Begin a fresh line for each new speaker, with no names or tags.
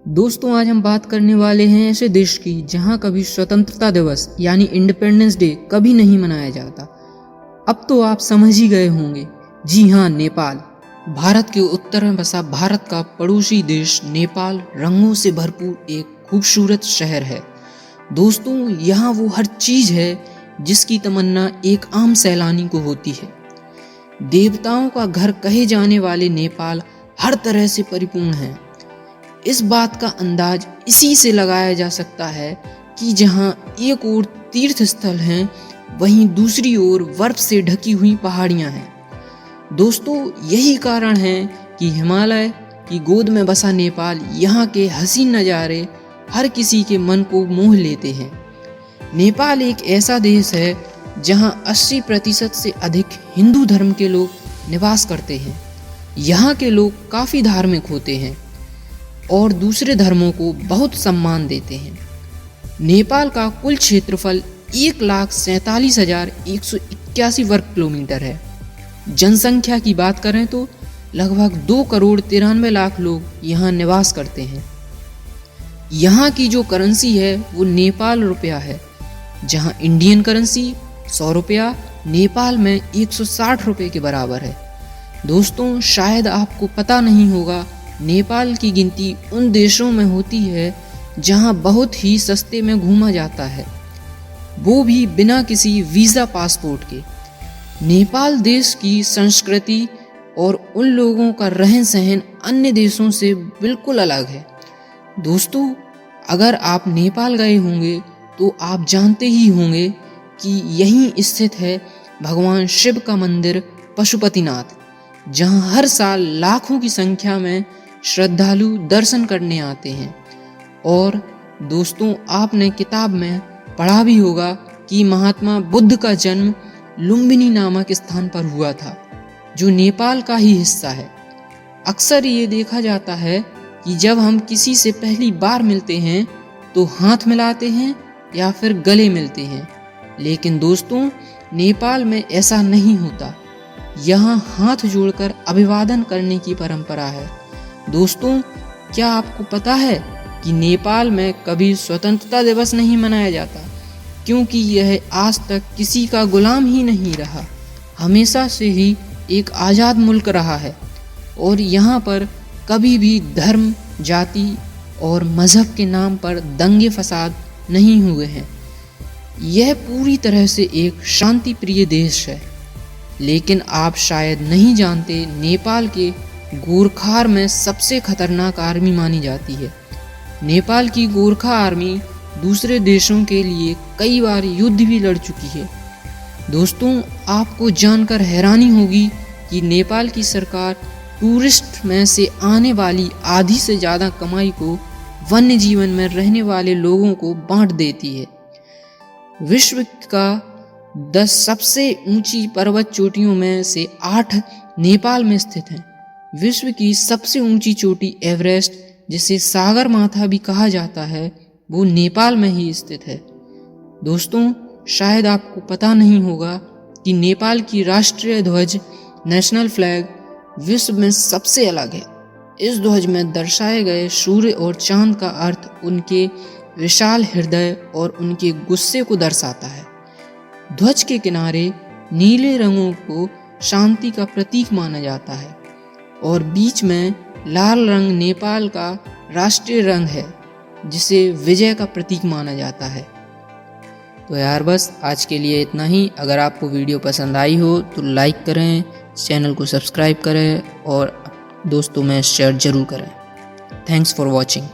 दोस्तों आज हम बात करने वाले हैं ऐसे देश की जहां कभी स्वतंत्रता दिवस यानी इंडिपेंडेंस डे कभी नहीं मनाया जाता। अब तो आप समझ ही गए होंगे, जी हाँ, नेपाल। भारत के उत्तर में बसा भारत का पड़ोसी देश नेपाल रंगों से भरपूर एक खूबसूरत शहर है। दोस्तों यहाँ वो हर चीज है जिसकी तमन्ना एक आम सैलानी को होती है। देवताओं का घर कहे जाने वाले नेपाल हर तरह से परिपूर्ण है। इस बात का अंदाज इसी से लगाया जा सकता है कि जहां एक ओर तीर्थ स्थल हैं, वहीं दूसरी ओर बर्फ से ढकी हुई पहाड़ियां हैं। दोस्तों यही कारण है कि हिमालय की गोद में बसा नेपाल यहाँ के हसीन नज़ारे हर किसी के मन को मोह लेते हैं। नेपाल एक ऐसा देश है जहां 80% से अधिक हिंदू धर्म के लोग निवास करते हैं। यहाँ के लोग काफ़ी धार्मिक होते हैं और दूसरे धर्मों को बहुत सम्मान देते हैं। नेपाल का कुल क्षेत्रफल 1,47,181 वर्ग किलोमीटर है। जनसंख्या की बात करें तो लगभग 2,93,00,000 लोग यहाँ निवास करते हैं। यहाँ की जो करेंसी है वो नेपाल रुपया है, जहाँ इंडियन करेंसी 100 रुपया नेपाल में 160 रुपये के बराबर है। दोस्तों शायद आपको पता नहीं होगा, नेपाल की गिनती उन देशों में होती है जहां बहुत ही सस्ते में घूमा जाता है, वो भी बिना किसी वीज़ा पासपोर्ट के। नेपाल देश की संस्कृति और उन लोगों का रहन सहन अन्य देशों से बिल्कुल अलग है। दोस्तों अगर आप नेपाल गए होंगे तो आप जानते ही होंगे कि यहीं स्थित है भगवान शिव का मंदिर पशुपतिनाथ, जहां हर साल लाखों की संख्या में श्रद्धालु दर्शन करने आते हैं। और दोस्तों आपने किताब में पढ़ा भी होगा कि महात्मा बुद्ध का जन्म लुम्बिनी नामक स्थान पर हुआ था, जो नेपाल का ही हिस्सा है। अक्सर ये देखा जाता है कि जब हम किसी से पहली बार मिलते हैं तो हाथ मिलाते हैं या फिर गले मिलते हैं, लेकिन दोस्तों नेपाल में ऐसा नहीं होता। यहाँ हाथ जोड़कर अभिवादन करने की परंपरा है। दोस्तों क्या आपको पता है कि नेपाल में कभी स्वतंत्रता दिवस नहीं मनाया जाता, क्योंकि यह आज तक किसी का गुलाम ही नहीं रहा, हमेशा से ही एक आज़ाद मुल्क रहा है और यहाँ पर कभी भी धर्म, जाति और मज़हब के नाम पर दंगे फसाद नहीं हुए हैं। यह पूरी तरह से एक शांति प्रिय देश है। लेकिन आप शायद नहीं जानते, नेपाल के गोरखा आर्मी में सबसे खतरनाक आर्मी मानी जाती है। नेपाल की गोरखा आर्मी दूसरे देशों के लिए कई बार युद्ध भी लड़ चुकी है। दोस्तों आपको जानकर हैरानी होगी कि नेपाल की सरकार टूरिस्ट में से आने वाली आधी से ज़्यादा कमाई को वन्य जीवन में रहने वाले लोगों को बांट देती है। विश्व का 10 सबसे ऊंची पर्वत चोटियों में से 8 नेपाल में स्थित हैं। विश्व की सबसे ऊंची चोटी एवरेस्ट, जिसे सागर माथा भी कहा जाता है, वो नेपाल में ही स्थित है। दोस्तों शायद आपको पता नहीं होगा कि नेपाल की राष्ट्रीय ध्वज नेशनल फ्लैग विश्व में सबसे अलग है। इस ध्वज में दर्शाए गए सूर्य और चांद का अर्थ उनके विशाल हृदय और उनके गुस्से को दर्शाता है। ध्वज के किनारे नीले रंगों को शांति का प्रतीक माना जाता है और बीच में लाल रंग नेपाल का राष्ट्रीय रंग है, जिसे विजय का प्रतीक माना जाता है। तो यार बस आज के लिए इतना ही। अगर आपको वीडियो पसंद आई हो तो लाइक करें, चैनल को सब्सक्राइब करें और दोस्तों में शेयर ज़रूर करें। Thanks for watching.